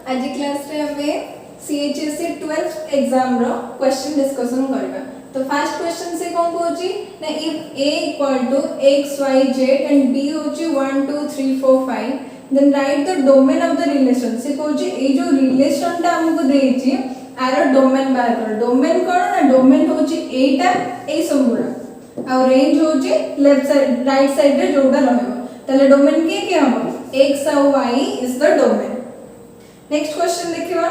आज क्लास रे हमें सीएचएससी 12th एग्जाम रो क्वेश्चन डिस्कशन करबा। तो फर्स्ट क्वेश्चन से कौन होची ना if a equal to x y z and b होची 1 2 3 4 5 then write the domain of the relation. से होची ए जो रिलेशन टा हमको देची आरो डोमेन बाहर कर। डोमेन कोन ना डोमेन होची एटा ए सबुरा और रेंज होची लेफ्ट साइड राइट साइड रे जोटा रहबो। तले डोमेन के हम x और y is the domain. Next question देखिबा।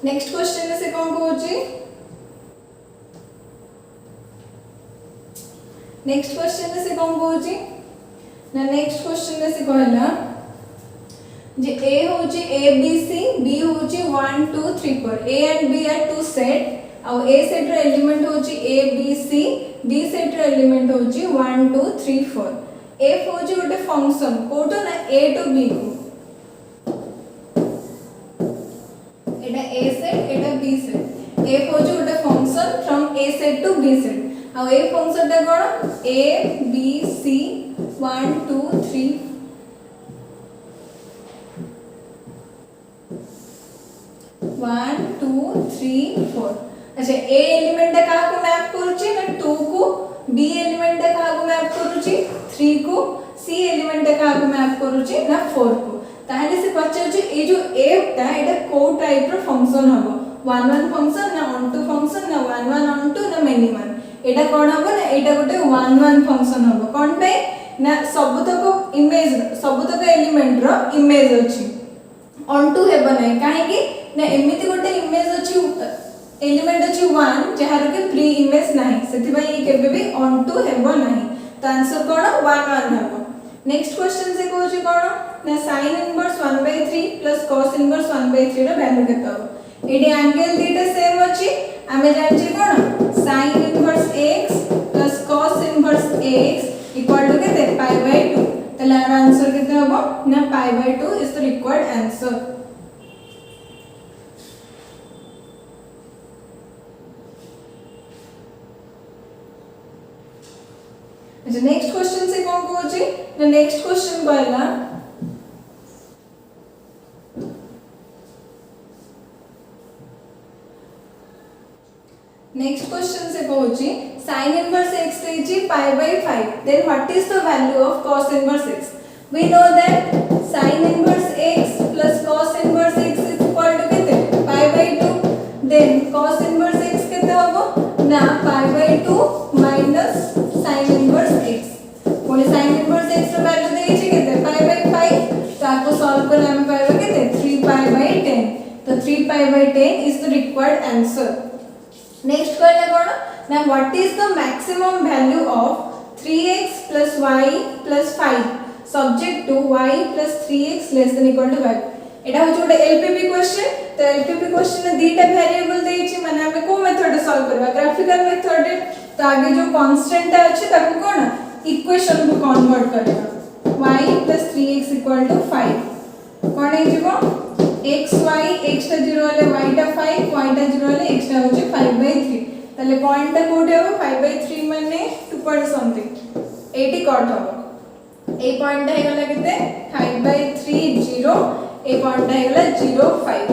नेक्स्ट क्वेश्चन से कौन होची नेक्स्ट क्वेश्चन से कौन होची ना नेक्स्ट क्वेश्चन से कहला जे a होची a b c b होची 1 2 3 4 a and b are two set और a सेट रे एलिमेंट होची a b c b set रे एलिमेंट होची 1 2 3 4 f होची गोटे फंक्शन कोटो ना a टू b को एटा a सेट एटा b सेट f होची गोटे function from a set to b set और a फंक्शन ता कोन a b c 1 2 3 1 2 3 4। अच्छा a एलिमेंट ता का को मैप करूची ना 2 को b एलिमेंट ता का को मैप करूची 3 को c एलिमेंट ता का को मैप करूची ना 4 को। ताहले से पचाउची ए जो f ता एटा को टाइप रो फंक्शन हबो 1 1 फंक्शन ना ऑन टू फंक्शन ना 1 1 ऑन टू ना मेनी वन। एटा कोन हबो ना एटा गोटे 1 1 फंक्शन हबो कोन पे ना सबतक इमेज सबतक एलिमेंट रो इमेज अछि ऑन टू हेबो नै काहे कि ना एमिति गोटे इमेज अछि एलिमेंट अछि 1 जहार के प्री इमेज नाही सेति भाई ए केबे भी ऑन टू हेबो नाही। तो आंसर कोन 1 1 हेबो। नेक्स्ट क्वेश्चन से कहूची कोन ना sin inverse 1/3 plus cos inverse 1/3 रो वैल्यू केतो हो। एडी एंगल दीटा सेम अछि हमें जान छी कोन sin inverse x plus cos inverse x equal to केते π/2। तले आंसर केते होबो ना π/2 इज द रिक्वायर्ड आंसर। अच्छा नेक्स्ट क्वेश्चन से कौन कहूची ना नेक्स्ट क्वेश्चन कहला नेक्स्ट क्वेश्चन से कहूची sin इनवर्स x देची π/5 then what is the value of cos inverse x। We know that sin inverse x plus cos inverse x is equal to केते π/2 then cos inverse x केते होबो ना π/2 minus sin inverse x। कोनी sin inverse x रो value देची केते π/5 ताको solve करले हम पाइबो केते 3π/10। तो 3π/10 is the required answer. Next कहले कोन ना what is the maximum value of 3x + y + 5 subject to y + 3x <= 5। एटा हो जोटे एलपीपी क्वेश्चन। तो एलपीपी क्वेश्चन में दीटा वेरिएबल देछि माने हमें को मेथड सॉल्व करबा ग्राफिकल मेथड। तो आगे जो कांस्टेंट अछि ताको कोन इक्वेशन को कन्वर्ट करबा y + 3x = 5 कोन हे जिवो x y x टा 0 ले y टा 5 y टा 0 ले x टा होची 5/3। तले पॉइंट टा कोठे हो 5/3 माने 2 समथिंग 80 कट हो। ए पॉइंट हे गला केते 5/3 0 ए पॉइंट हे गला 0 5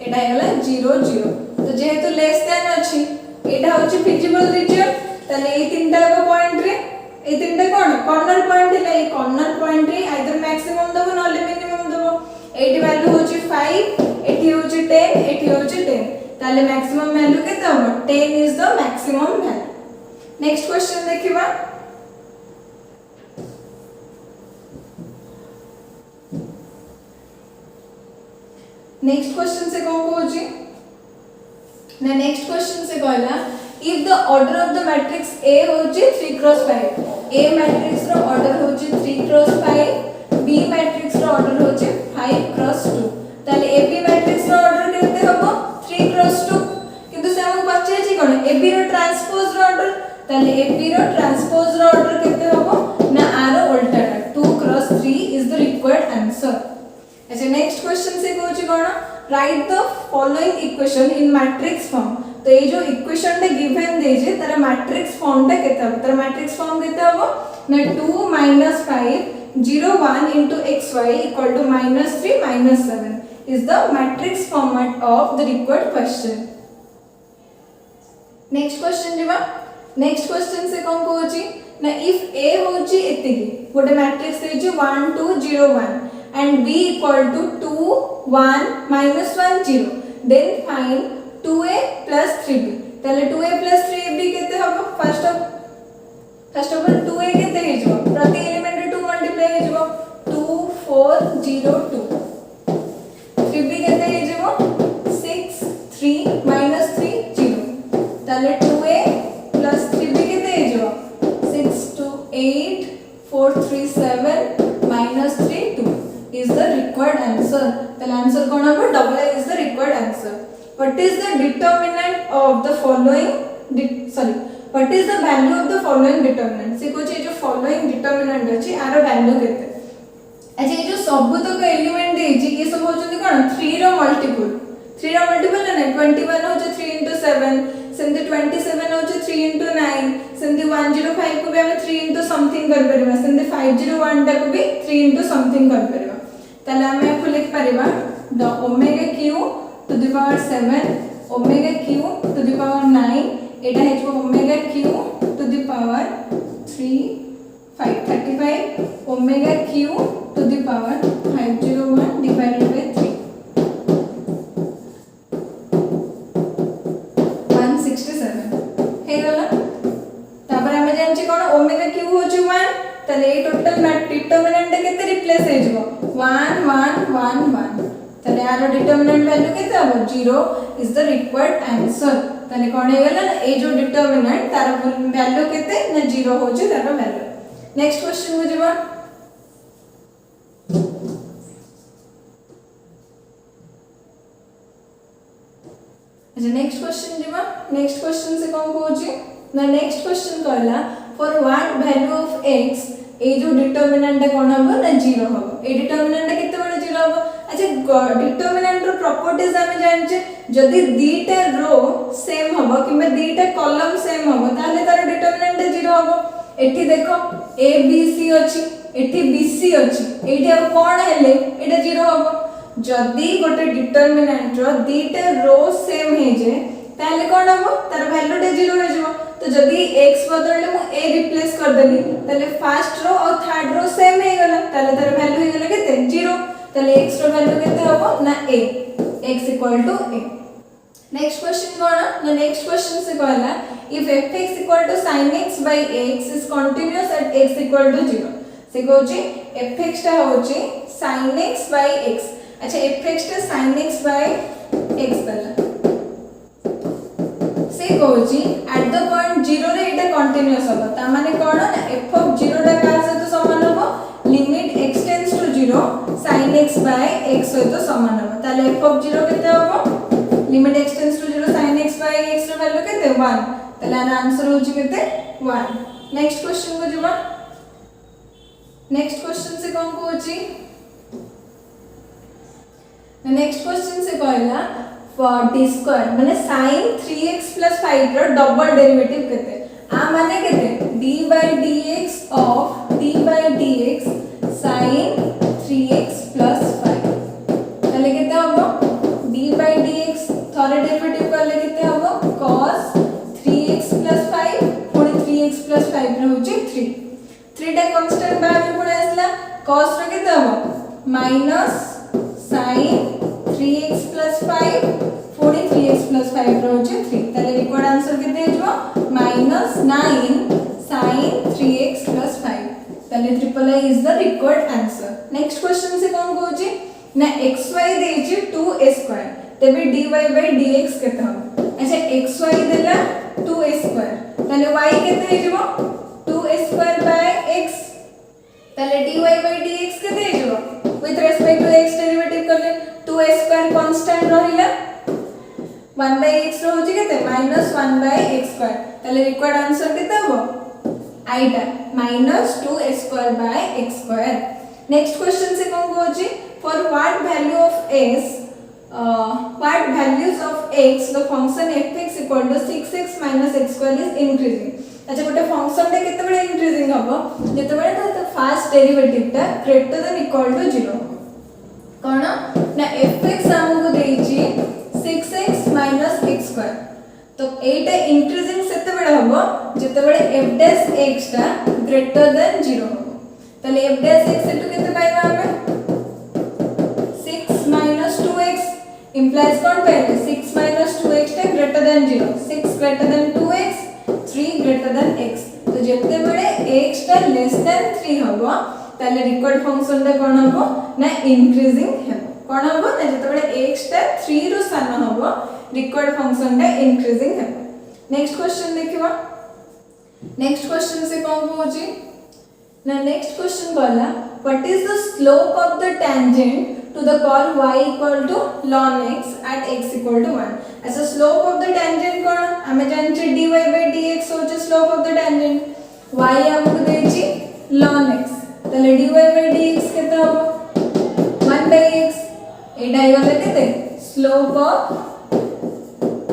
एटा हे गला 0 0। तो जेहेतु लेस देन अछि एटा होची फिजिबल रीजन। तले ए तीनटा को पॉइंट रे ए तीनटा कोन कॉर्नर पॉइंट ले ए कॉर्नर पॉइंट रे आइदर मैक्सिमम दबो नले मिनिमम दबो। एटी वैल्यू होची 5 एटी होची 10 एटी होची 10 ताले मैक्सिमम वैल्यू केते हो 10 is the maximum value. Next question देखिबा। नेक्स्ट क्वेश्चन से कौन होची ना नेक्स्ट क्वेश्चन से कहला if the order of the matrix A होची 3 क्रॉस 5 A मैट्रिक्स रो ऑर्डर होची 3 क्रॉस 5 B मैट्रिक्स रो ऑर्डर होची 5 क्रॉस 2 ताले AB मैट्रिक्स रो ऑर्डर केते होबो 3 क्रॉस 2 किंतु से हम पछे छी कोन AB रो ट्रांसपोज रो ऑर्डर ताले AB रो ट्रांसपोज रो ऑर्डर केते होबो ना आरो उल्टा 2 cross 3 is the required answer. अच्छा नेक्स्ट क्वेश्चन से कहूची कोन write the following equation in matrix form. तो ये जो इक्वेशन टे गिवन देजे तारा मैट्रिक्स फॉर्म टा केते हो तारा मैट्रिक्स फॉर्म केते होबो ना 2 - 5 0 1 into xy equal to -3 -7 is the matrix format of the required question. Next question जीवा. Next question से कौन को होची ना if A होची एतिकी गोटे matrix देची 1 2 0 1 and B equal to 2 1 minus 1 0 then find 2A plus 3B. ताले 2A plus 3B केते हबो फर्स्ट ऑफ ऑल 2A केते हे जबो प्रति एलिमेंट रे 2 मल्टीप्लाई हे जबो 2 4 0 2 3B केते हे जबो 6 3 minus 3 0 ताले 2A plus 3B केते हे जबो 6 2 8 4 3 7 minus 3 2 is the required answer. The answer कौन होगा double A is the required answer. What is the determinant of the following what is the value of the following determinant से कुछ ये जो following determinant अछि आरो value केते अच्छा ये जो सब तक एलिमेंट देछि ये सब होचंदी कोन 3 रो मल्टीपल 3 रो मल्टीपल ना 21 होचे 3 into 7 सेमते 27 होचे 3 into 9 सेमते 105 को भी हम 3 into something कर परबा सेमते 501 टा को भी 3 into something कर परबा ताले हम को लिख परबा the omega q to the power 7 omega q to the power 9 एटा है जो omega q to the power 35 omega q to the power 501 divided by 3 167 हे गला तापर हमें जानछि कोन ओमेगा q होछि 1 तले ए टोटल डिटरमिनेंट केते रिप्लेस हे जबो 1 1 1 1 तले आरो डिटरमिनेंट वैल्यू केते हबो 0 इज द रिक्वायर्ड आंसर तले कोन हे गला ए जो डिटरमिनेंट तार वैल्यू केते ना 0 होछि तार वैल्यू नेक्स्ट क्वेश्चन हो जबो अच्छा नेक्स्ट क्वेश्चन जीवा नेक्स्ट क्वेश्चन से कौन होची ना नेक्स्ट क्वेश्चन कहला for what value of x ए जो डिटरमिनेंट कोन हबो ना 0 हबो ए डिटरमिनेंट केते बडे 0 हबो अच्छा डिटरमिनेंट रो प्रॉपर्टीज हम जानचे जदी दीटा रो सेम हबो किबा दीटा कॉलम सेम हबो ताले तार डिटरमिनेंट 0 हबो एठी देखो a b c अछि एठी b c अछि एठी अब कोन हेले एटा 0 हबो जदी गोटे डिटरमिनेंट रो दीटा रो सेम हे जे ताले कोन हबो तार वैल्यू टे 0 हे जबो तो जदी x बदलले मु a रिप्लेस कर देली ताले फर्स्ट रो और थर्ड रो सेम हे गला ताले तार वैल्यू हे गला केते 0 ताले x रो वैल्यू केते हबो ना a x equal to a next question कोन ना नेक्स्ट क्वेश्चन से कहला if fx equal to sin x by x is continuous at x equal to 0 से कहउची fx टा होची sin x by x अच्छा fx टा sin x by x कला से कहउची at the point 0 रे एटा कंटीन्यूअस हबो ता माने कोन ना f of 0 टा का सहित समान हबो limit x tends to 0 sin x by x सहित समान हबो ताले f of 0 केते हबो limit x tends to 0 sin x by x रो वैल्यू केते 1 ताले आंसर होची केते 1 नेक्स्ट क्वेश्चन को जबा नेक्स्ट क्वेश्चन से कौन को होची नेक्स्ट क्वेश्चन से कहला d स्क्वायर माने sin 3x 5 रो डबल डेरिवेटिव केते आ माने केते d by dx of d by dx sin 3x 5 ताले केते हबो d by dx थोरे डेरिवेटिव करले केते हबो cos 3x 5 पुनी 3x 5 रे होची 3 टा कांस्टेंट बाहर पुनी आसला cos रो केते हबो माइनस sin 3x 5 पुनी 3x 5 रो होची 3 ताले रिक्वायर्ड आंसर केते हेजबो -9 sin 3x 5 ताले triple I is the required answer next question से कोन कहूची ना xy देची 2a² तबे dy by dx केते हम अच्छा xy देला 2a² ताले y केते हेजबो 2a² by x ताले dy by dx केते हेजबो with respect to x derivative करले 2a² कांस्टेंट रहिला 1 by x रो होची केते -1 by x² ताले रिक्वायर्ड आंसर केते हबो आईटा -2a² by x²। Next question से कोन होची for what value of s what values of x the function fx equal to 6x minus x square is increasing अच्छा गोटे फंक्शन टे केते बडे इंक्रीजिंग हबो जेते बडे तो फर्स्ट डेरिवेटिव टा ग्रेटर देन इक्वल टू 0 कोन ना fx स्क्वायर तो एटा इंक्रीजिंग सेते बेले हबो जते बेले f डैश x टा ग्रेटर देन 0 हबो तले f डैश x इनटू केते पाइबा हमें 6 minus 2x implies कौन पहले 6 minus 2x टा greater than 0 6 greater than 2x 3 greater than x तो जते बेले x टा लेस देन 3 हबो ताले रिकॉर्ड फंक्शन टा कोन हबो ना इंक्रीजिंग हेबो कोन हबो ना जते बेले x टा 3 रु सान हबो रिकॉर्ड फंक्शन टा इंक्रीजिंग हेबो नेक्स्ट क्वेश्चन देखिबा नेक्स्ट क्वेश्चन से कोन होची ना नेक्स्ट क्वेश्चन कहला what is the slope of the tangent to the curve y equal to ln x at x equal to 1 अच्छा स्लोप ऑफ द टेंजेंट कोन हमें जानछि dy by dx होचे slope of the tangent y हमको देछि ln x तले dy by dx केते हबो 1 by x एटा आइगले केते slope of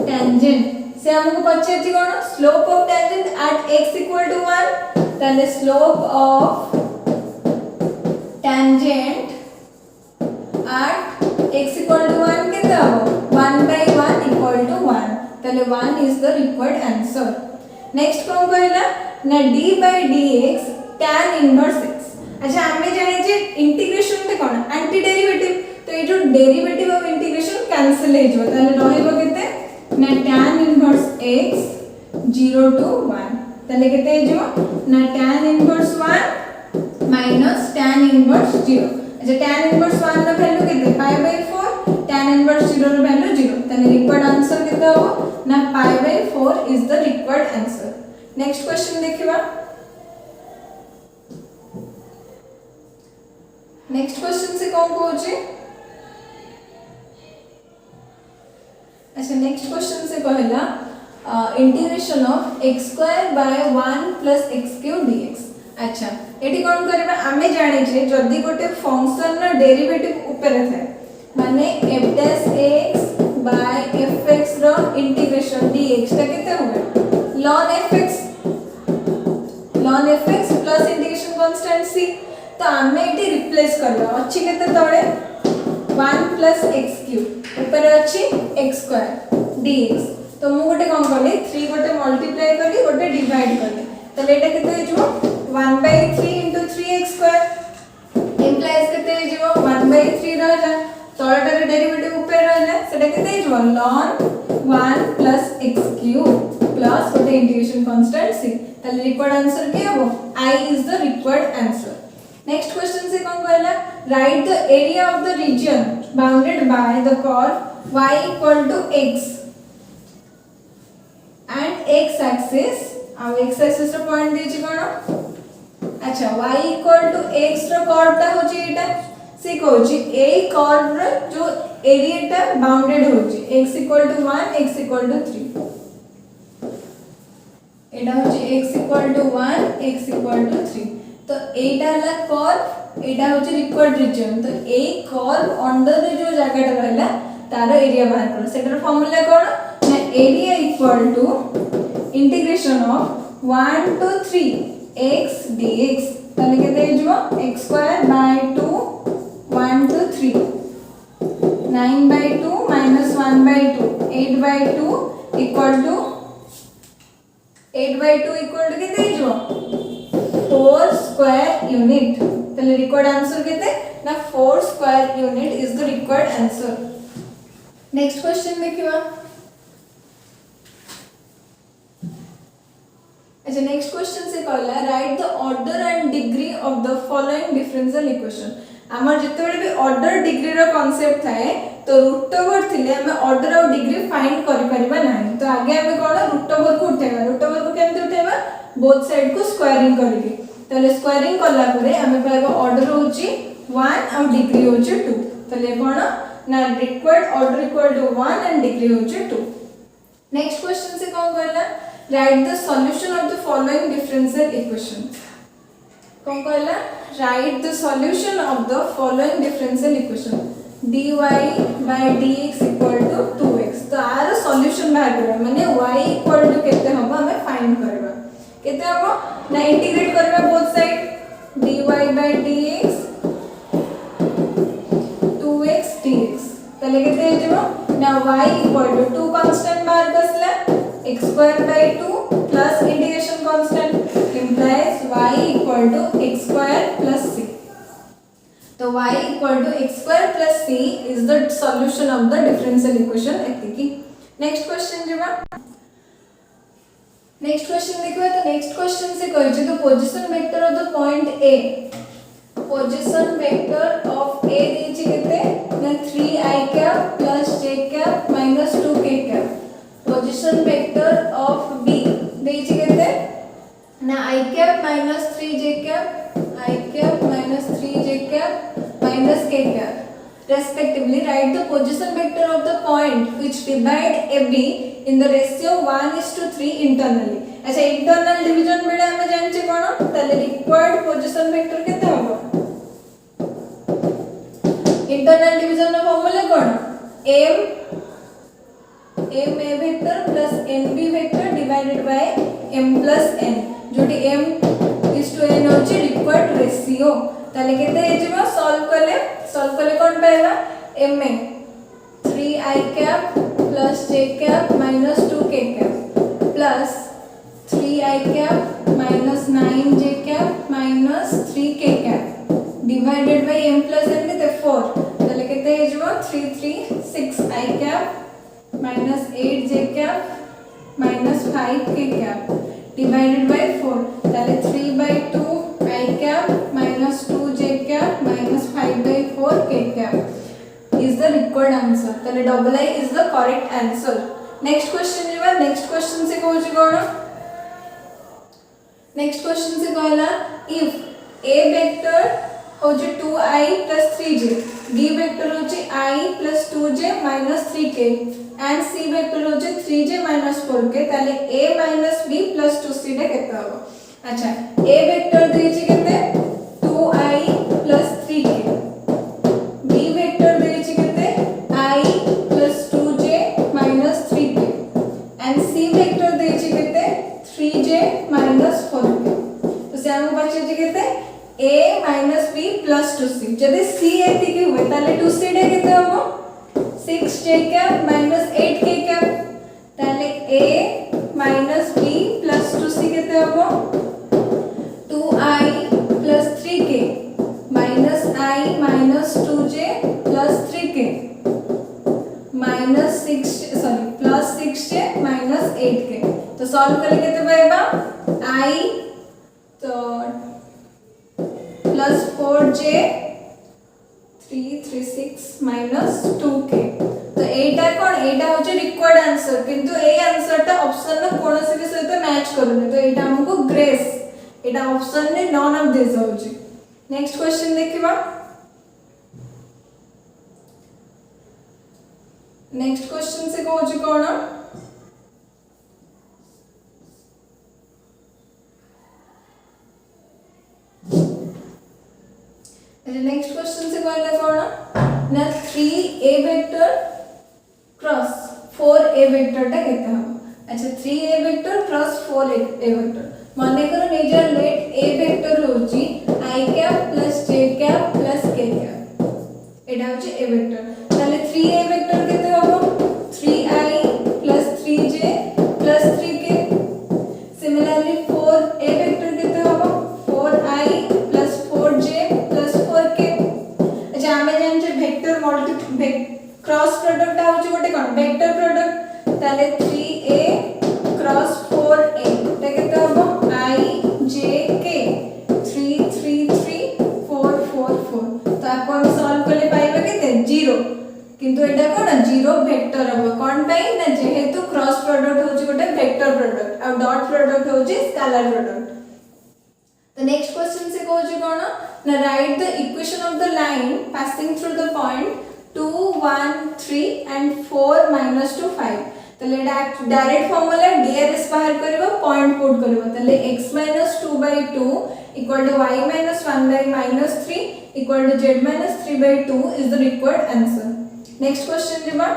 tangent से हमको पछेछि कोन slope of tangent at x equal to 1 तले slope of tangent at x equal to 1 कितना हो 1 by 1 equal to 1 तले 1 is the required answer next कौन कहला ना d by dx tan inverse x अच्छा हमें जाने जे इंटीग्रेशन ते कोन एंटी डेरिवेटिव तो ये जो डेरिवेटिव ऑफ इंटीग्रेशन कैंसिल हे जो तले रहइबो केते ना tan inverse x 0 to 1 तले केते हे जो ना tan inverse 1 minus tan inverse 0 अच्छा tan इनवर्स 1 रा वैल्यू कितने पाई बाय 4 tan इनवर्स 0 रा वैल्यू 0 तने रिक्वायर्ड आंसर कितना हो ना pi by 4 is the required answer next question देखिबा नेक्स्ट क्वेश्चन से कोन होची अच्छा नेक्स्ट क्वेश्चन से कहला integration of x² by 1 plus x³ dx अच्छा एटी कोन करबा हमें जानि जे जदी गोटे फंक्शन ना डेरिवेटिव ऊपर थाए माने f dash x by fx रो इंटीग्रेशन dx ता केते होबे ln fx plus integration constant c तो हमें एटी रिप्लेस करबा अछि केते तळे 1 plus x³ ऊपर अछि x² dx तो मु गोटे कोन करली 3 गोटे मल्टीप्लाई करली गोटे डिवाइड करली तले एटा केते हे जो 1 by 3 into 3x square implies केते हे जो 1 by 3 रहला तळटार डेरिवेटिव ऊपर रहला सेटा केते हे जो ln 1 plus x³ plus गोटे इंटीग्रेशन कांस्टेंट c तले रिक्वायर्ड आंसर के हो I is the required answer next question से कोन कहला write the area of the region bounded by the curve y equal to x and x axis आ x axis रो point देछि कोन अच्छा y equal to x रो curve ता होची एटा से कहूची ए कर्व रो जो एरिया ता बाउंडेड होची x equal to 1 x equal to 3 एटा होची x equal to 1 x equal to 3 तो एटा ला कर्व एटा होची रिक्वायर्ड रीजन तो ए कर्व अंडर रे जो जगह रहला तार एरिया बाहर करो सेटर फार्मूला कोन ना area equal to integration of 1 to 3 x dx तले केते हे जो x² by 2 1 to 3 9 by 2 minus 1 by 2 8 by 2 equal to 8 by 2 equal to केते हे जो 4 square unit तले रिक्वायर्ड आंसर केते ना 4 square unit is the required answer next question देखिबा अच्छा नेक्स्ट क्वेश्चन से कहला write the order and degree of the following differential equation हमर जते बेले भी ऑर्डर डिग्री रो कांसेप्ट थाए तो रूट ओवर थिले हम ऑर्डर और डिग्री फाइंड करि परिबा नाही तो आगे हम कोन रूट ओवर को उठेबा रूट ओवर को केमते उठेबा बोथ साइड को स्क्वायरिंग करके तले स्क्वायरिंग करला परे हम पाइबा ऑर्डर होची 1 और डिग्री होची 2 तले कोन ना required order equal to 1 and degree होची 2 नेक्स्ट क्वेश्चन से कोन कहला write the solution of the following differential equation कोन कहला write the solution of the following differential equation dy by dx equal to 2x तो आर सॉल्यूशन बाहर करबा माने y equal to केते हबो हमें फाइंड करबा केते हबो ना इंटीग्रेट करबा both side dy by dx 2x dx तले केते हे जबो now y equal to 2 constant बाहर कसला x square by 2 plus integration constant implies y equal to x square plus c. तो y equal to x square plus c is the solution of the differential equation एतिकी. Next question जीवा. Next question देखिए तो next question से कहि तो position vector of the point a, position vector of a देछि केते ना 3i cap plus j cap minus 2k cap. Position vector of b देछि केते ना i cap minus 3j cap, i cap minus 3j cap minus k cap respectively. Write the position vector of the point which divide AB in the ratio 1:3 internally. अच्छा internal division बेले हमें जानछि कोन तले required position vector केते होबो. Internal division रो formula कोन m a vector plus nb vector divided by m plus n जोटी m is to n होछि रिक्वायर्ड रेशियो. ताले केते हेजिबो सॉल्व कले कोन पाएबा m a 3i cap plus j cap minus 2k cap plus 3i cap minus 9j cap minus 3k cap divided by m plus n केते 4 ताले केते हेजिबो 3 6i cap minus 8j cap minus 5k cap divided bye 4 ताले 3/2 i cap minus 2j cap minus 5/4 k cap is the required answer. ताले double I is the correct answer. Next question जीवा. next question से कहूँ कोन next question से कहला if a vector होची 2i plus 3j, b vector होची i plus 2j minus 3k and c vector होची 3j minus 4k ताले a minus b plus 2c टा केते होबो. अच्छा a vector देछि केते 2i plus 3k, b vector देछि केते i plus 2j minus 3k and c vector देछि केते 3j minus 4k. तो से हमको बचे केते a minus b plus 2c. जदि c एति के हुए ताले 2c डे केते होबो 6j cap minus 8k cap ताले a minus b plus 2c केते होबो 2i plus 3k minus I minus 2j plus 3k minus 6 sorry plus 6j minus 8k. तो सॉल्व करके केते पाएबा I तो plus 4j 336 minus 2k. तो एटा कोन एटा होचे required answer किंतु ए आंसर ता ऑप्शन न कोनोसी भी सहित मैच करूनी. तो एटा हमको ग्रेस एटा ऑप्शन ने नॉन ऑफ दिस होची. नेक्स्ट क्वेश्चन देखिबा. नेक्स्ट क्वेश्चन से कहूची कोन नेक्स्ट क्वेश्चन से कहला कोन ना 3a vector cross 4a vector टा केते हो. अच्छा 3a vector cross 4a vector माने करो मेजर लेट a वेक्टर होची i cap plus j cap plus k cap एटा होची a वेक्टर ताले 3a वेक्टर केते होबो 3i plus 3j plus 3k. Similarly 4a vector केते होबो 4i plus 4j plus 4k. अच्छा हमें जान जे वेक्टर मल्टी क्रॉस प्रोडक्ट होची गोटे कोन वेक्टर प्रोडक्ट ताले 3a क्रॉस 4a ता केते होबो i j k 3 3 3 4 4 4. तो आपको सॉल्व करले पाइबा केते 0 किंतु एटा कोन 0 वेक्टर होबो कोन पाई ना जेहेतु क्रॉस प्रोडक्ट होची गोटे वेक्टर प्रोडक्ट और डॉट प्रोडक्ट होची scalar product. The next question से कहूची कोन ना right the equation of the line passing through the point 2 1 3 and 4 minus 2 5. तले डायरेक्ट फॉर्मूला drs बाहर करबो पॉइंट पुट करबो तले x minus 2/2 equal to y minus 1/-3 equal to z minus 3/2 is the required answer. Next question जीवा.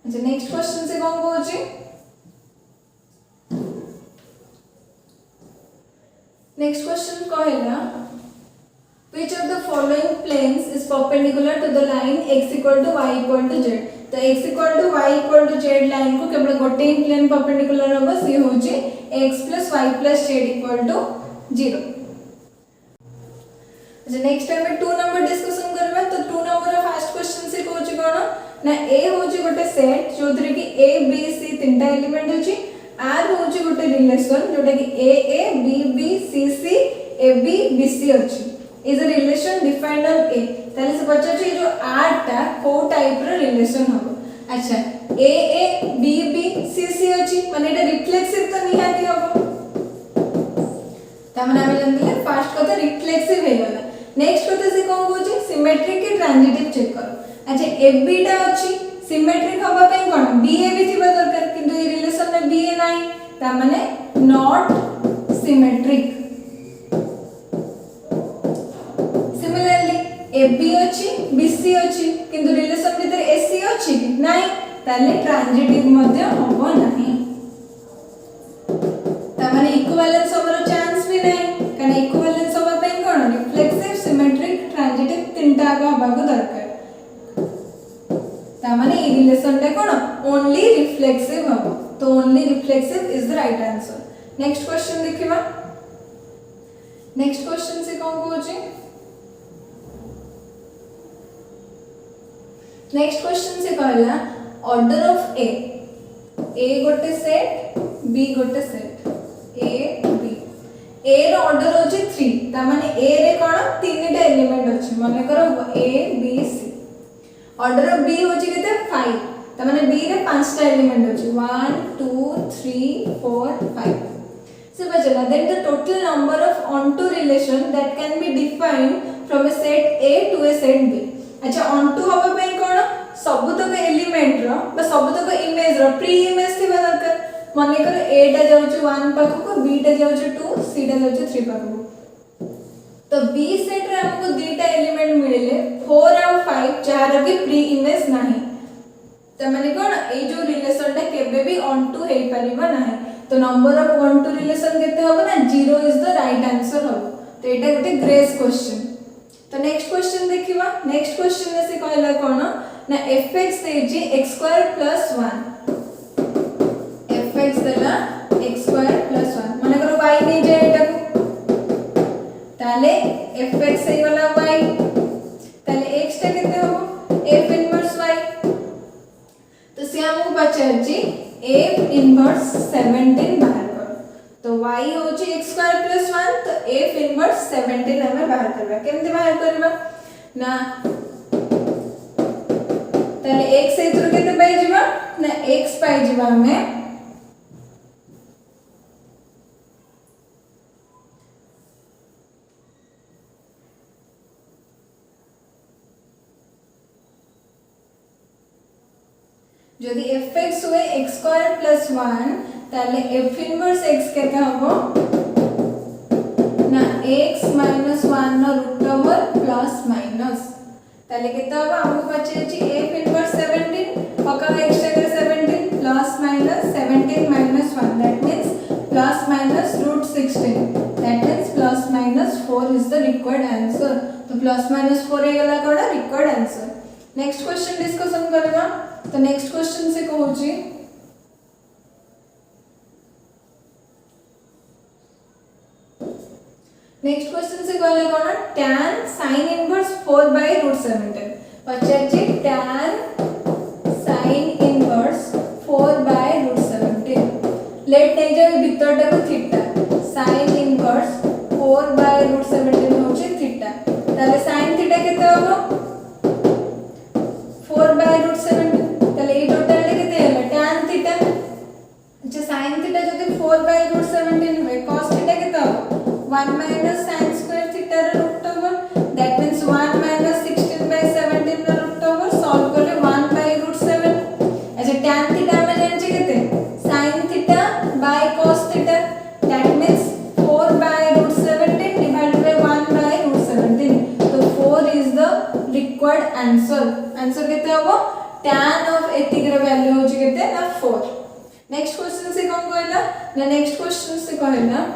अच्छा next question से कोन कहूची next question कहला Which of the following planes is perpendicular to the line x equal to y equal to z? तो x equal to y equal to z line को केवल गोटे ही plane perpendicular होबो सी होची x plus y plus z equal to 0. अच्छा next time 2 number discussion करबा तो 2 number रा फर्स्ट क्वेश्चन से कहूची कोन ना a होची गोटे सेट जोथरे कि a b c तीनटा एलिमेंट होची r होची गोटे रिलेशन जोटा कि a a b b c c a b b c होची is a relation defined on a ताले से बच्चा जो r टा को टाइप रो रिलेशन हो अच्छा a a b b c c अछि माने एटा रिफ्लेक्सिव तो निहाती हो तमना हम जानले फर्स्ट कथा रिफ्लेक्सिव हे गला नेक्स्ट कथा से कोन होछि सिमेट्रिक के ट्रांजिटिव चेक करो अच्छा a b टा अछि सिमेट्रिक होबा पे कोन b a भी थिबा दरकार किंतु ए रिलेशन में b a नाही ता माने नॉट सिमेट्रिक AB अछि BC अछि किंतु रिलेशन भीतर AC अछि नाही ताले ट्रांजिटिव मध्ये होबो नाही त माने इक्विवेलेंस होबार चांस भी नाही कारण इक्विवेलेंस होबा पे कोन रिफ्लेक्सिव सिमेट्रिक ट्रांजिटिव तीनटा का होबा को दरकार त माने ई रिलेशन टा कोन ओनली रिफ्लेक्सिव होबो तो only reflexive is the right answer next question देखिबा नेक्स्ट क्वेश्चन से कोन कहूची नेक्स्ट क्वेश्चन से कहला ऑर्डर ऑफ ए गोटे सेट बी गोटे सेट ए बी ए रो ऑर्डर होची 3 ता माने ए रे कोन तीनटा एलिमेंट अछि माने करो A B C order of B होची केते 5 ता माने बी रे पांचटा एलिमेंट अछि 1 2 3 4 5 से बचला then the total number of onto relation that can be defined from a set A to a set B अच्छा onto होबा पे कोन सबुतक एलिमेंट रो बा सबुतक इमेज रो प्री इमेज थिबा दरकार माने कर a टा जाउछ 1 पाखो को b टा जाउछ 2 c टा जाउछ 3 पाखो तो b सेट रे हमको दुईटा एलिमेंट मिलले 4 और 5 जहार के प्री इमेज नाही त माने कोन ए जो रिलेशन टा केबे भी onto हेई परिबा नाही तो नंबर ऑफ onto रिलेशन केते होबो ना 0 इज द राइट आंसर होबो तो एटा गोटे ग्रेस क्वेश्चन तो नेक्स्ट क्वेश्चन देखिबा नेक्स्ट क्वेश्चन में से कहला कोन ना fx देजी x² + 1 fx देला x² + 1 माने करो y नै जे एटा को ताले fx हे वाला y ताले x टा केते होबो f इनवर्स y तो से हमको पचार जी f इनवर्स 17 बाहर करो तो y होची x² + 1 तो f इनवर्स 17 हमें बाहर करबा केमते बाहर करबा ना ताले x से इतरो केते पाई जिबा ना x पाई जिबा हमें जदि fx हुए x² + 1 ताले f इनवर्स x केते हबो ना x - 1 no root over plus minus ताले केते हबो हमको पचे छी f इनवर्स 17 पका x जगह 17 plus minus 17 - 1 that means plus minus √16 that means plus minus 4 is the required answer तो प्लस माइनस 4 हे गला कोडा required answer next question discussion करबा तो नेक्स्ट क्वेश्चन से कहूची नेक्स्ट क्वेश्चन से कहले कोन tan sin इनवर्स 4/√17 पचाची tan sin इनवर्स 4/√17 लेट नै जे भीतरटा को थीटा sin इनवर्स 4/√17 होची थीटा ताले sin थीटा केते होबो 4/√17 ताले ए टोटल केते होला tan थीटा अच्छा sin थीटा जदि 4/√17 होय cos थीटा केते होबो 1 minus sin square theta root over that means 1 minus 16/17 root over solve करले 1/√7 अच्छा tan theta में जाने केते sin theta by cos theta that means 4/√17 divided by 1/√17 तो 4 is the required answer answer केते होबो tan of एतिक रो वैल्यू होची केते ना 4 नेक्स्ट क्वेश्चन से कोन कहला ना नेक्स्ट क्वेश्चन से कहला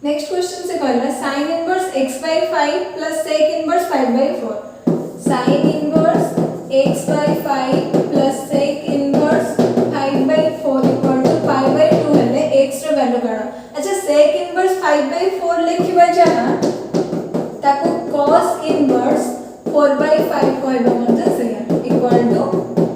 नेक्स्ट क्वेश्चन से कहला sin inverse x by 5 plus sec inverse 5 by 4. sin inverse x by 5 plus sec inverse 5 by 4 equal to pi by 2 हेले x रो वैल्यू काढा. अच्छा sec इनवर्स 5 by 4 लिखिबा जहा ताको cos इनवर्स 4 by 5 कहबा मध्ये सेया इक्वल टू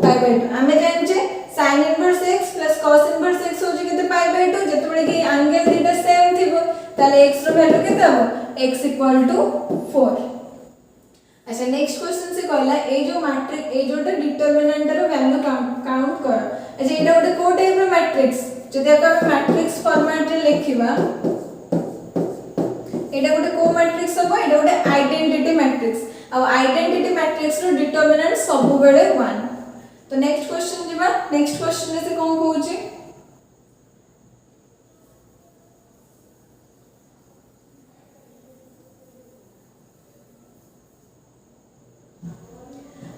pi by 2. हमें जानचे sin inverse x plus cos inverse x होची केते pi by 2 जतबळे कि एंगल दीटा सेम थिबो ताले x रो वैल्यू केते हो x इक्वल टू 4. अच्छा नेक्स्ट क्वेश्चन से कहला ए जो मैट्रिक्स ए जोटा डिटरमिनेंट रो वैल्यू काउंट कर. अच्छा एटा गोटे को टाइप रो मैट्रिक्स जदि आपण मैट्रिक्स फॉर्मेट रे लिखिबा एटा गोटे को मैट्रिक्स हो एटा गोटे आइडेंटिटी मैट्रिक्स आ आइडेंटिटी मैट्रिक्स रो डिटरमिनेंट सब बेले 1. तो नेक्स्ट क्वेश्चन जिबा नेक्स्ट क्वेश्चन से कोन कहूची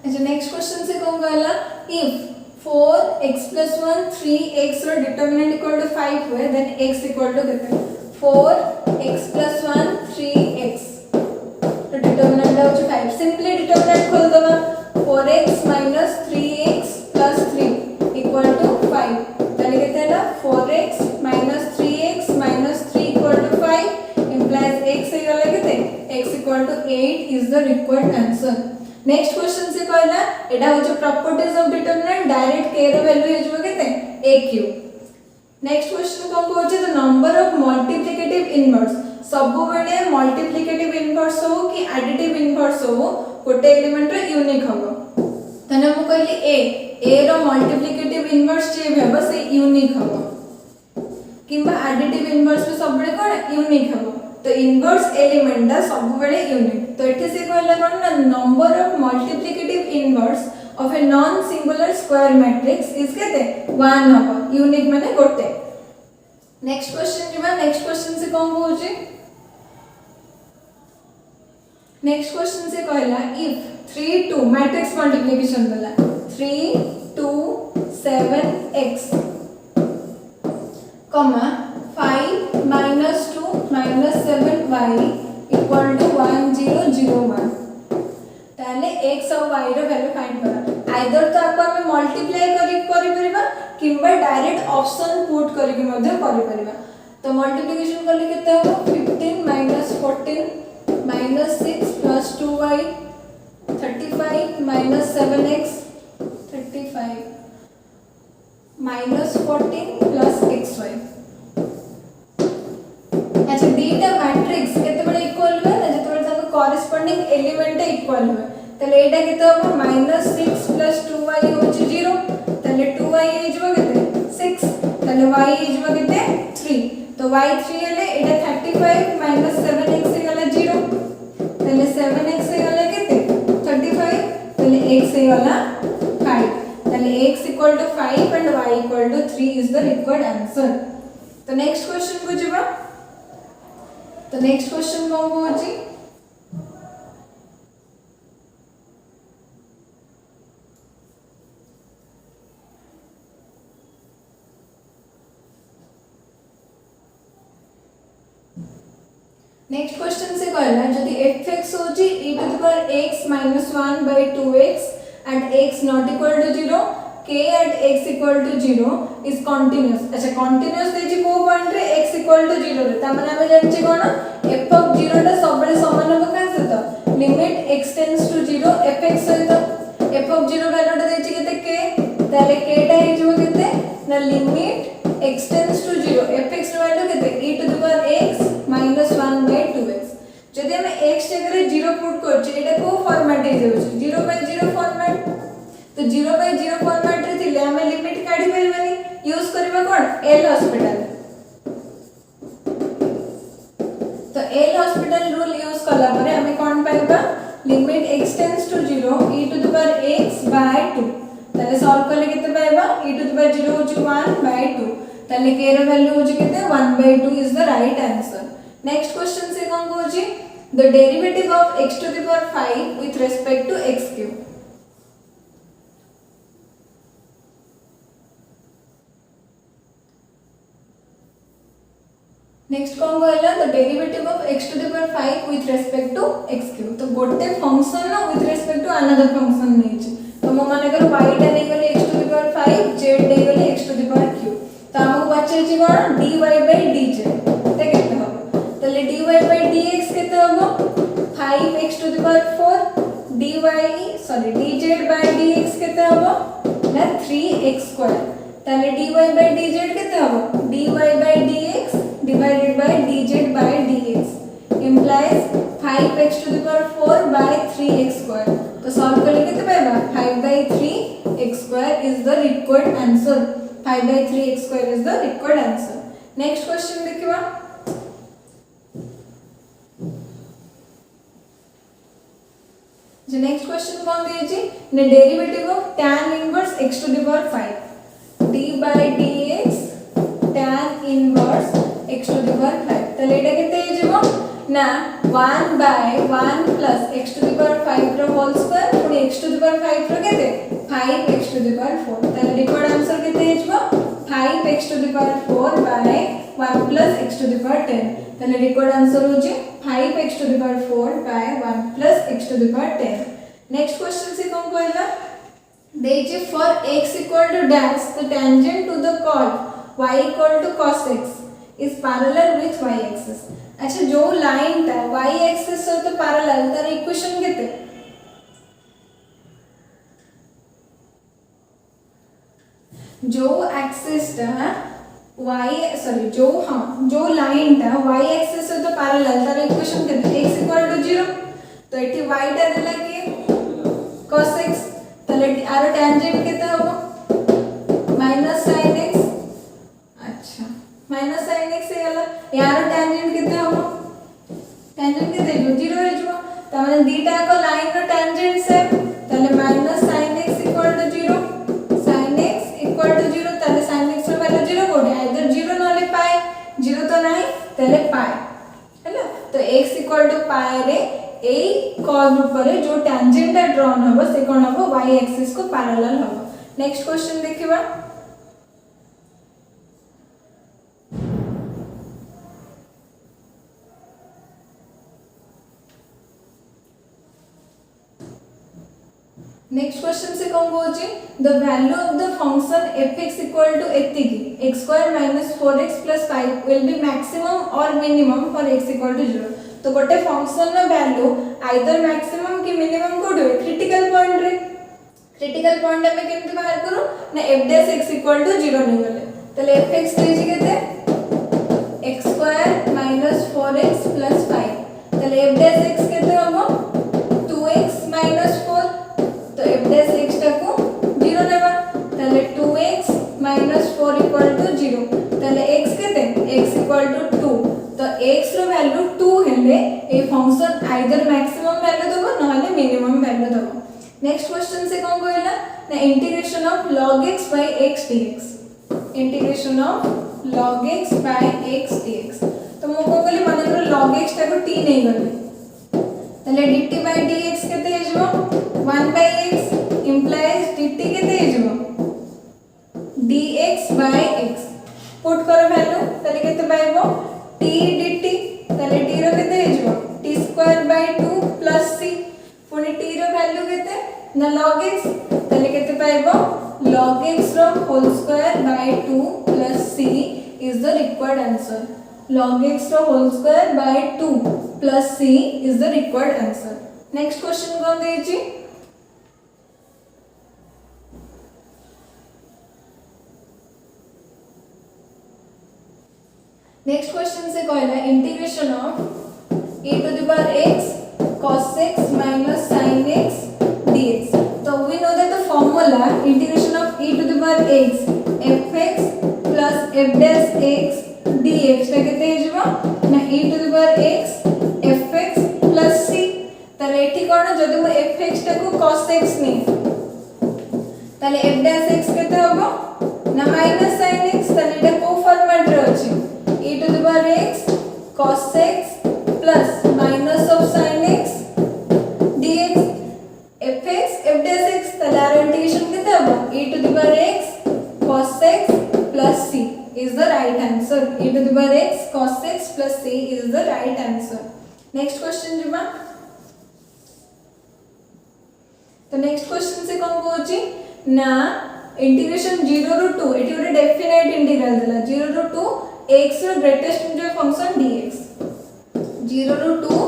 अच्छा नेक्स्ट क्वेश्चन से कौन कहला इफ 4x plus 1 3x रो डिटरमिनेंट इक्वल टू 5 हुए देन x इक्वल टू कितने 4x plus 1 3x तो डिटरमिनेंट हो 5. सिंपली डिटरमिनेंट खोल दबा 4x minus 3x plus 3 equal to 5 ताले कितने ना 4x minus 3x minus 3 equal to 5 implies x से गला कितने x equal to 8 is the required answer. Next question से कहला एटा हो जो properties of determinant direct k रो वैल्यू हे जो केते aq. नेक्स्ट क्वेश्चन कोन कहउचे the number of multiplicative inverse सब बेले मल्टीप्लिकेटिव इनवर्स हो कि एडिटिव इनवर्स हो गोटे एलिमेंट रो यूनिक हो तने मु कहली a रो मल्टीप्लिकेटिव इनवर्स जे हेबो से यूनिक हो किबा एडिटिव इनवर्स भी सब बेले कोन यूनिक हो. तो इनवर्स एलिमेंट दा सब बेले यूनिक. तो एठी से कहला कोन ना number of multiplicative inverse of a non singular square matrix is केते 1 हो यूनिक माने गोटे. नेक्स्ट क्वेश्चन जिबा नेक्स्ट क्वेश्चन से कोन कहउची नेक्स्ट क्वेश्चन से कहला इफ 3 2 मैट्रिक्स मल्टीप्लिकेशन वाला 3 2 7x 5 minus 2 minus 7y equal to 1 0 0 1 ताले x और y रो वैल्यू फाइंड करा. आइदर तो आपको हमें मल्टीप्लाई करि परिबा किंबा डायरेक्ट ऑप्शन पुट करि के मध्ये करि परिबा. तो मल्टीप्लिकेशन करले केते हो 15 minus 14 minus 6 plus 2y 35 minus 7x 35 minus 14 plus xy. अच्छा दीटा मैट्रिक्स केते बडे इक्वल हुए ना जते बडे ताको कॉरेस्पोंडिंग एलिमेंट इक्वल हुए तले एटा केते हो -6 plus 2y होची 0 तले 2y हे जबो केते 6 तले y हे जबो केते 3 तो y 3 हेले एटा 35 minus 7x हे गला 0 तले 7x हे गला केते 35 तले x हे गला 5 तले x equal to 5 and y equal to 3 is the required answer. तो नेक्स्ट क्वेश्चन को जबा तो नेक्स्ट क्वेश्चन कौन होची नेक्स्ट क्वेश्चन से कहला जदि fx होची e to the power x minus 1 by 2x and x not equal to 0 k at x equal to 0 is continuous. अच्छा continuous देछि को पॉइंट रे x equal to 0 रे त माने हम जानछि कोन f of 0 टा सबले समान हो का सहित limit x tends to 0 fx सहित f of 0 वैल्यू टा देछि केते k ताले k टा हे जो केते ना limit x tends to 0 fx रो वैल्यू केते e to the power x minus 1 by 2x. जदि हम x जगह रे 0 पुट करछि एटा को फॉर्मेट हे जाउछि 0 by 0 फॉर्मेट. तो 0 by 0 फॉर्मेट रे थिले हम लिमिट काढी परबानी यूज करबा कोन एल हॉस्पिटल. तो एल हॉस्पिटल रूल यूज कला परे हमें कोन पाइबा limit x tends to 0 e to the power x by 2 ताले सॉल्व करले केते पाइबा e टू द पावर 0 होची 1 by 2 ताले k रो वैल्यू होची केते 1 by 2 is the right answer. Next question से कोन होची the derivative of x to the power 5 with respect to x cube. Next कौन कहला the derivative of x to the power 5 with respect to x cube तो गोटे function ना with respect to another function नहीं छी तो मो माने करो y टा नहीं गले x to the power 5 z नहीं गले x to the power cube तो हमको बचे छी कोन dy by dz ते केते हो तले dy by dx केते हो 5x to the power 4 dy dz by dx केते हो ना 3x स्क्वायर तले dy by dz केते हो dy by dx divided by dz by dx implies 5x to the power 4 by 3x square तो solve करले केते पाइबा 5 by 3x square is the required answer 5 by 3x square is the required answer next question देखिबा जो next question कोन दिए छी ने derivative of tan inverse x to the power 5 d by dx tan inverse x to the power 5 तले एटा केते हे जेबो ना 1 by 1 plus x to the power 5 रो होल स्क्वायर पुनी x to the power 5 रो केते 5x to the power 4 तले required answer केते हे जेबो 5x to the power 4 by 1 plus x to the power 10 तले रिक्वायर्ड आंसर हो जे 5x to the power 4 by 1 plus x to the power 10 next question से कौन कहला देजे for x equal to dash the tangent to the chord y equal to cos x is parallel with y axis अच्छा जो line था y axis से तो parallel तर equation केते जो एक्सिस था जो लाइन था y axis से तो पैरेलल तर इक्वेशन केते x equal to 0 तो एठी y टा देला के cos x तले आरो टेंजेंट केते हो माइनस sin x अच्छा माइनस sin x से गला यार टेंजेंट केते हो टेंजेंट केते 0 हे जो त माने दीटा को लाइन रो टेंजेंट से तले minus sin x equal to 0 sin x equal to 0 तले sin x रो वैल्यू 0 कोडे आइदर 0 नले पाई 0 तो नाही तले पाई हैला तो x इक्वल टू पाई रे ए कर्व ऊपर जो टेंजेंट ड्रॉन हबो से कोन हबो y एक्सिस को पैरेलल हबो नेक्स्ट क्वेश्चन देखिबा नेक्स्ट क्वेश्चन से कौन होची the value of the function fx equal to एतिकी x square minus 4x plus 5 will be maximum और minimum for x equal to 0 तो गोटे फंक्शन नो वैल्यू आइदर मैक्सिमम कि मिनिमम कोड होय क्रिटिकल पॉइंट रे क्रिटिकल पॉइंट में केमते बाहर करू ना f dash x equal to 0 नै गले तले fx देजी केते x square minus 4x plus 5 तले f डैश x केते होबो 2x माइनस 4 तो f डैश x टाको 0 नेबा तले 2x माइनस 4 इक्वल टू 0 तले x केते x इक्वल टू 2 तो x रो वैल्यू 2 हेले ए फंक्शन आइदर मैक्सिमम वैल्यू दबो नहले मिनिमम वैल्यू दबो नेक्स्ट क्वेश्चन से कोन कहला ना integration of log x by x dx integration of log x by x dx तो मो को कहली माने करो log x टाको t नै गले तले dt by dx केते हे जबो 1 by x implies dt केते हे जबो dx by x पुट करो वैल्यू तले केते पाइबो t dt तले t रो केते हे जबो t square by 2 plus c पुनी t रो वैल्यू केते ना log x तले केते पाइबो log x रो whole square by 2 plus c is the required answer log x रो whole square by 2 plus c is the required answer next question कोन देछि नेक्स्ट क्वेश्चन से कहला integration of e to the power x cos x minus sin x dx तो we know that the formula integration of e to the power x fx plus f dash x dx ता केते हे जबो ना e to the power x fx plus c तले एठी कोन जदि मो fx टा को cos x नै तले f dash x केते होबो ना minus sin x तले एटा को फॉर्मेट रे अछि e to the power x cos x plus minus of sin x dx fx f dash x तलार इंटीग्रेशन केते हबो e to the power x cos x plus c is the right answer e to the power x cos x plus c is the right answer. Next question जिमा तो next question से कौन कहूची ना integration 0 ରୁ 2 eighty गोटे definite integral देला 0 ରୁ 2 x रो ग्रेटेस्ट इंटीग्रल फंक्शन dx 0 ରୁ 2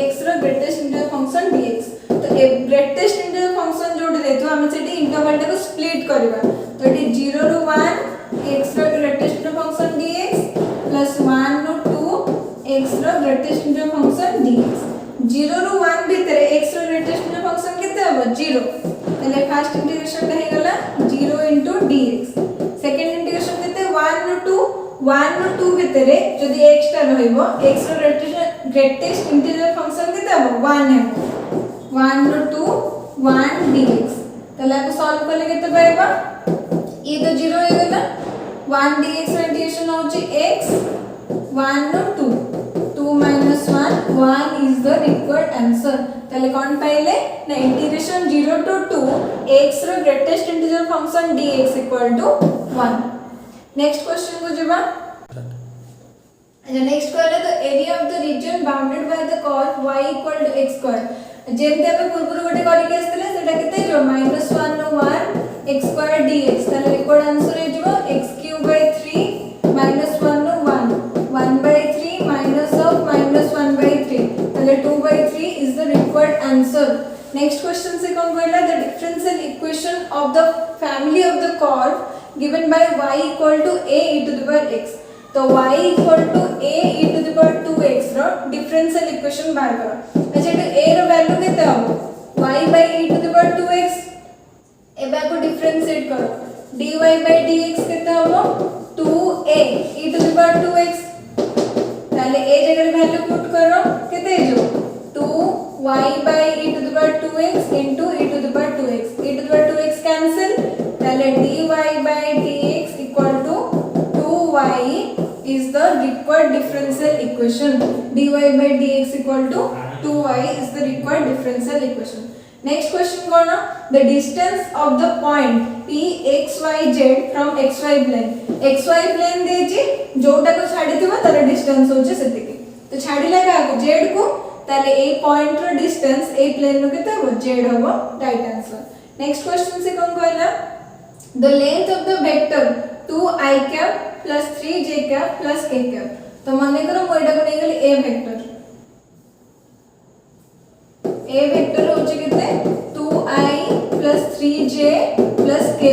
x रो ग्रेटेस्ट इंटीग्रल फंक्शन dx तो ए ग्रेटेस्ट इंटीग्रल फंक्शन जोड देतो हम सेठी इंटरवल को स्प्लिट करबा तो एटी 0 ରୁ 1 x रो greatest integral function dx plus 1 ରୁ 2 x रो ग्रेटेस्ट इंटीग्रल फंक्शन dx 0 ରୁ 1 भीतर x रो ग्रेटेस्ट इंटीग्रल फंक्शन केते हबो 0 तले फर्स्ट इंटीग्रेशन टा हे गला 0 dx सेकंड इंटीग्रेशन केते 1 ରୁ 2 भीतर जदी x टा रहइबो x रो ग्रेटेस्ट इंटीग्रल फंक्शन केते हबो 1 हेबो 1 ରୁ 2 1 dx तले को सॉल्व करले केते पाइबा ई तो 0 हे गला 1 dx रो इंटीग्रेशन होची x 1 ରୁ 2 2 minus 1 1 is the required answer तले कौन पाइले ना इंटीग्रेशन 0 to 2 x रो greatest integral function dx equal to 1 next question को जबा नेक्स्ट कहले तो area of the region bounded by the curve y equal to x square जेमते हम पूर्व गोटे करि के आस्तले सेटा केते जो -1 नो 1 x स्क्वायर dx तले रिक्वायर्ड आंसर हे जो x³ by 3 -1 no 1 1/3 minus of -1/3 तले 2/3 is the required answer. Next question से कौन कहला the differential equation of the family of the curve given by y equal to a e to the power x तो y equal to a e to the power 2x row differential equation बाहर करो अच्छा तो a row value केते हबो y by e to the power 2x एबा को differentiate करो dy by dx केते हबो 2a e to the power 2x ताले ए जगह वैल्यू पुट करो केते जो 2y by e to the power 2x into e to the power 2x e to the power 2x cancel ताले dy by dx equal to 2y is the required differential equation dy by dx equal to 2y is the required differential equation. Next question कौन the distance of the point p x y z from xy plane xy plane देजी जोटा को छाडी थिबो तार distance होचे सेतिकी तो छाडीला का z को ताले ए पॉइंट रो डिस्टेंस ए प्लेन नो केते हो z होबो राइट आंसर नेक्स्ट क्वेश्चन से कोन कहला the length of the vector 2i cap plus 3j cap plus k cap तो माने करो मो एटा को नै गेली a वेक्टर होचे केते 2i plus 3j plus k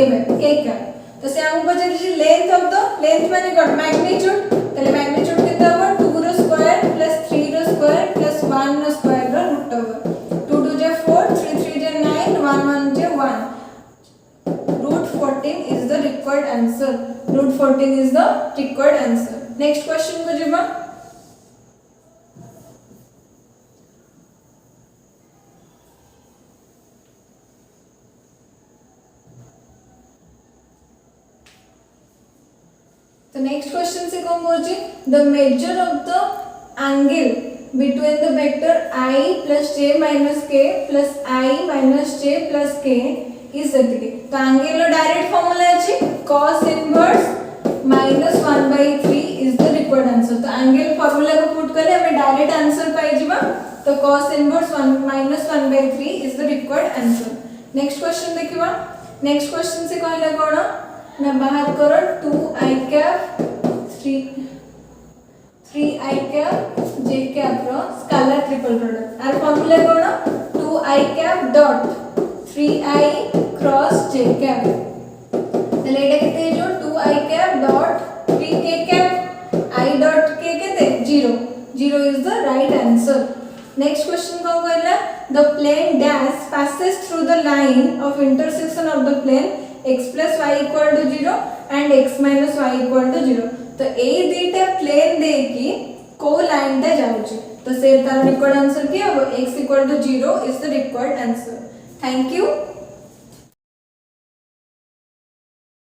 cap तो से हमको पता है लेंथ ऑफ द लेंथ माने कौन मैग्नीट्यूड तले मैग्नीट्यूड केते होबो 2 रो स्क्वायर प्लस 3 रो स्क्वायर प्लस 1 रो स्क्वायर रो रूट होबो 2 2 जे 4 3 3 जे 9 1 1 जे 1 root 14 is the required answer root 14 is the required answer next question को जमा तो नेक्स्ट क्वेश्चन से कौन बोलची the measure of the angle between the vector i plus j minus k plus i minus j plus k is एतिके तो angle लो direct formula अछि cos inverse -1/3 is the required answer तो angle formula को put करले हमें direct answer पाई जिबा तो cos inverse 1 -1/3 is the required answer next question देखिबा next question से कहला कोन ना बाहर करो 2i cap 3i cap j cap रो स्केलर ट्रिपल प्रोडक्ट आर फार्मूला कोन 2i cap dot 3i cross j cap तले एटा केते जो 2i cap dot 3k cap i dot k केते 0 0 is the right answer next question को कहला the plane dash passes through the line of intersection of the plane x plus y equal to 0 and x minus y equal to 0 तो ए दीटा plane देकी को line टा जाउची तो से तार required answer की हो x equal to 0 is the required answer thank you